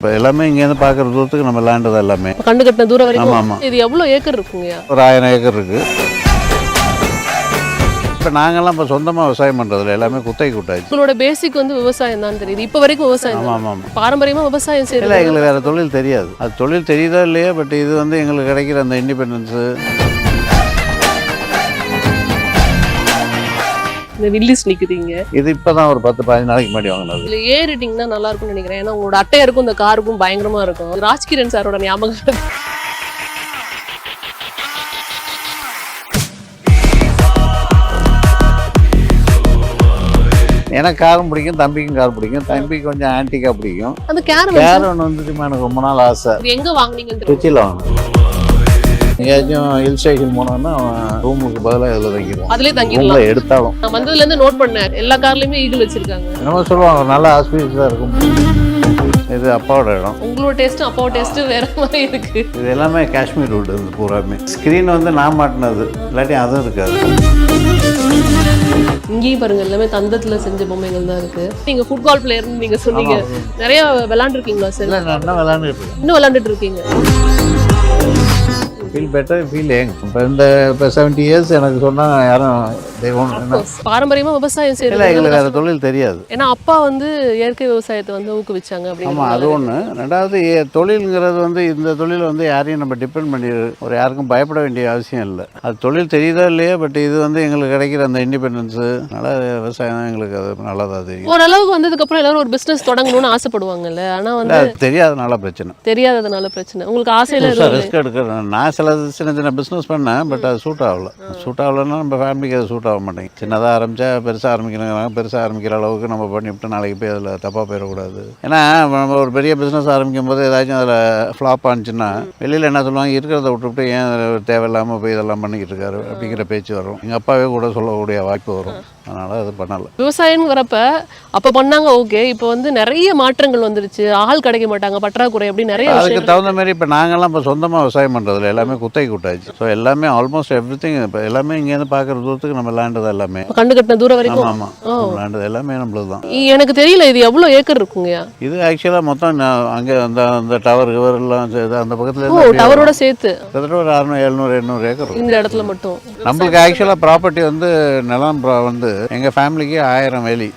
இப்போ எல்லாமே இங்கேருந்து பார்க்குற தூரத்துக்கு நம்ம லேண்டு தான் எல்லாமே. கண்டு கட்டின தூரம் வரைக்கும். ஆமாம். இது எவ்வளோ ஏக்கர் இருக்குங்கய்யா? ஒரு 1000 ஏக்கர் இருக்குது. இப்போ நாங்கள்லாம் இப்போ சொந்தமாக விவசாயம் பண்ணுறதில்ல, எல்லாமே குத்தகை கூட்டாச்சு. உங்களோட பேசிக் வந்து விவசாயம் தான் தெரியுது. இப்போ வரைக்கும் விவசாயம். ஆமாம் ஆமாம். பாரம்பரியமாக விவசாயம் இல்லை, செய்யல. எங்களுக்கு வேறு தொழில் தெரியாது. அது தொழில் தெரியுதோ இல்லையோ, பட் இது வந்து எங்களுக்கு கிடைக்கிற அந்த இண்டிபெண்டன்ஸு. இந்த வில்லிஸ் நிற்குதுங்க. இது இப்போ தான் ஒரு 10-15 நாளைக்கு முன்னாடி வாங்கினது. இதில் ஏ ரேட்டிங் தான் நல்லா இருக்கும்னு நினைக்கிறேன். ஏன்னா உங்களோட அட்டையருக்கும் இந்த காருக்கும் பயங்கரமாக இருக்கும். ராஜ்கிரண் சாரோட ஞாபகம். எனக்கு காரும் பிடிக்கும், தம்பிக்கும் கார் பிடிக்கும். தம்பிக்கு கொஞ்சம் ஆன்டிக்காக பிடிக்கும். அந்த கேர் ஒன்று வந்துட்டுமா எனக்கு ரொம்ப நாள் ஆசை. எங்கே வாங்கினீங்கன்னு திருச்சியில் வாங்கணும். எங்கேயாச்சும் ஹில் ஸ்டேஷன் போனோம்னா ரூமுக்கு பதிலாக இதில் தங்கிடுவோம். அதிலே தங்கிடலாம். ரூமில் எடுத்தாலும் நான் வந்ததுலேருந்து நோட் பண்ணேன், எல்லா கார்லையுமே ஈகிள் வச்சிருக்காங்க. என்னமோ சொல்லுவாங்க, நல்ல ஆஸ்பீஸாக இருக்கும். இது அப்பாவோட இடம். உங்களோட டேஸ்ட்டும் அப்பாவோட டேஸ்ட்டும் வேற மாதிரி இருக்கு. இது எல்லாமே காஷ்மீர் வுட். இது பூராமே ஸ்க்ரீன் வந்து நான் மாட்டினது, இல்லாட்டி அதுவும் இருக்காது. இங்கேயும் பாருங்க, எல்லாமே தந்தத்தில் செஞ்ச பொம்மைகள் தான் இருக்கு. நீங்க ஃபுட்பால் பிளேயர்னு நீங்க சொன்னீங்க, நிறைய விளையாண்டுருக்கீங்களா சார்? இல்லை, நான் விளையாண்டுட்டு இருக்கேன். இன்னும் விளையாண்டுட்டு இருக்கீங்க. Feel better, feel young. இப்போ 70 இயர்ஸ் எனக்கு சொன்னால் யாரும் தெய்வம். பாரம்பரியமா விவசாயம் இல்லை, செய்யல. எங்களுக்கு வேறு தொழில் தெரியாது. ஏன்னா அப்பா வந்து இயற்கை விவசாயத்தை வந்து ஊக்குவிச்சாங்க. ஆமாம், அது ஒன்று. ரெண்டாவது தொழிலுங்கிறது வந்து இந்த தொழில் வந்து யாரையும் நம்ம டிபெண்ட் பண்ணி ஒரு யாருக்கும் பயப்பட வேண்டிய அவசியம் இல்லை. அது தொழில் தெரியுதோ இல்லையோ, பட் இது வந்து எங்களுக்கு கிடைக்கிற அந்த இண்டிபெண்டன்ஸு, நல்லா விவசாயம் தான் எங்களுக்கு அது நல்லதாக தெரியும். ஓரளவுக்கு வந்ததுக்கப்புறம் எல்லாரும் ஒரு பிஸ்னஸ் தொடங்கணும்னு ஆசைப்படுவாங்கல்ல. ஆனால் வந்து அது தெரியாதனால பிரச்சனை. தெரியாததுனால பிரச்சனை. உங்களுக்கு ஆசையில் ரிஸ்க் எடுக்கிறேன். நான் சில சின்ன சின்ன பிஸ்னஸ் பண்ணேன், பட் அது சூட் ஆகலை. சூட் ஆகலைன்னா நம்ம ஃபேமிலிக்கு அது சூட் ஆக மாட்டேங்குது. சின்னதாக ஆரம்பித்தா பெருசாக ஆரம்பிக்கிறாங்க. பெருசாக ஆரம்பிக்கிற அளவுக்கு நம்ம பண்ணிவிட்டு நாளைக்கு போய் அதில் தப்பாக போயிடக்கூடாது. ஏன்னா நம்ம ஒரு பெரிய பிஸ்னஸ் ஆரம்பிக்கும் போது ஏதாச்சும் அதில் ஃப்ளாப் ஆனிச்சுன்னா வெளியில் என்ன சொல்லுவாங்க, இருக்கிறத விட்டுவிட்டு ஏன் தேவையில்லாமல் போய் இதெல்லாம் பண்ணிக்கிட்டு இருக்காரு அப்படிங்கிற பேச்சு வரும். எங்கள் அப்பாவே கூட சொல்லக்கூடிய வாய்ப்பு வரும். அதனால் அது பண்ணலை. விவசாயம்னு வரப்ப அப்போ பண்ணாங்க, ஓகே. இப்போ வந்து நிறைய மாற்றங்கள் வந்துருச்சு. ஆள் கிடைக்க மாட்டாங்க, பற்றாக்குறை, அப்படி நிறைய. அதுக்கு தகுந்த மாதிரி இப்போ நாங்கள்லாம் இப்போ சொந்தமாக விவசாயம் பண்ணுறதில்ல, எல்லாமே குத்தகை கூட்டாச்சு. ஸோ எல்லாமே ஆல்மோஸ்ட் எவ்ரி திங் இப்போ எல்லாமே இங்கேருந்து பார்க்குற தூரத்துக்கு நம்ம லேண்டு தான் எல்லாமே. கண்டு கட்டின தூரம் வரைக்கும். ஆமாம், லேண்டு எல்லாமே நம்மளுக்கு தான். எனக்கு தெரியல இது எவ்வளோ ஏக்கர் இருக்குங்கய்யா? இது ஆக்சுவலாக மொத்தம் அங்கே அந்த டவர் எல்லாம் அந்த பக்கத்தில் டவரோட சேர்த்து கிட்டத்தட்ட ஒரு 600-700 ஏக்கர் இந்த இடத்துல மட்டும். நம்மளுக்கு ஆக்சுவலாக ப்ராப்பர்ட்டி வந்து நிலம் வந்து எங்கள் ஃபேமிலிக்கு 1000 வேலி.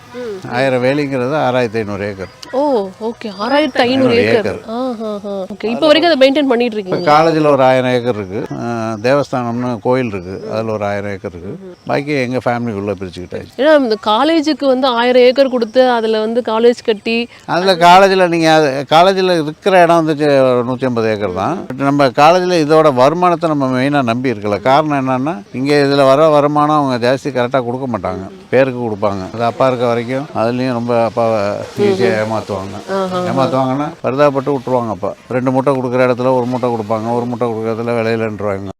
1000 வேலிங்கிறது 6500 ஏக்கர். ஓ, ஓகே. 6500 ஏக்கர். ஓகே. இப்போ வரைக்கும் அதை மெயின்டைன் பண்ணிட்டு இருக்கீங்க. காலேஜில் ஒரு 1000 ஏக்கர் இருக்குது. தேவஸ்தானம்னு கோயில் இருக்குது, அதில் ஒரு 1000 ஏக்கர் இருக்குது. பாக்கி எங்கள் ஃபேமிலிக்குள்ளே பிரிச்சுக்கிட்டாச்சு. ஏன்னா இந்த காலேஜுக்கு வந்து 1000 ஏக்கர் கொடுத்து அதில் வந்து காலேஜ் கட்டி, அதில் காலேஜில் நீங்கள் காலேஜில் இருக்கிற இடம் வந்து 150 ஏக்கர் தான். பட் நம்ம காலேஜில் இதோட வருமானத்தை நம்ம மெயினாக நம்பி இருக்கல. காரணம் என்னென்னா, இங்கே இதில் வர வருமானம் அவங்க ஜாஸ்தி கரெக்டாக கொடுக்க மாட்டாங்க, பேருக்கு கொடுப்பாங்க. அது அப்பா இருக்க வரைக்கும் அதுலேயும் ரொம்ப அப்பாவை ஈஸியாக ஏமாற்றுவாங்கன்னா பரிதாபப்பட்டு விட்டுருவாங்க. அப்பா 2 மூட்டை கொடுக்குற இடத்துல 1 மூட்டை கொடுப்பாங்க, 1 மூட்டை கொடுக்குற இடத்துல விலையிலன்றுவாங்க.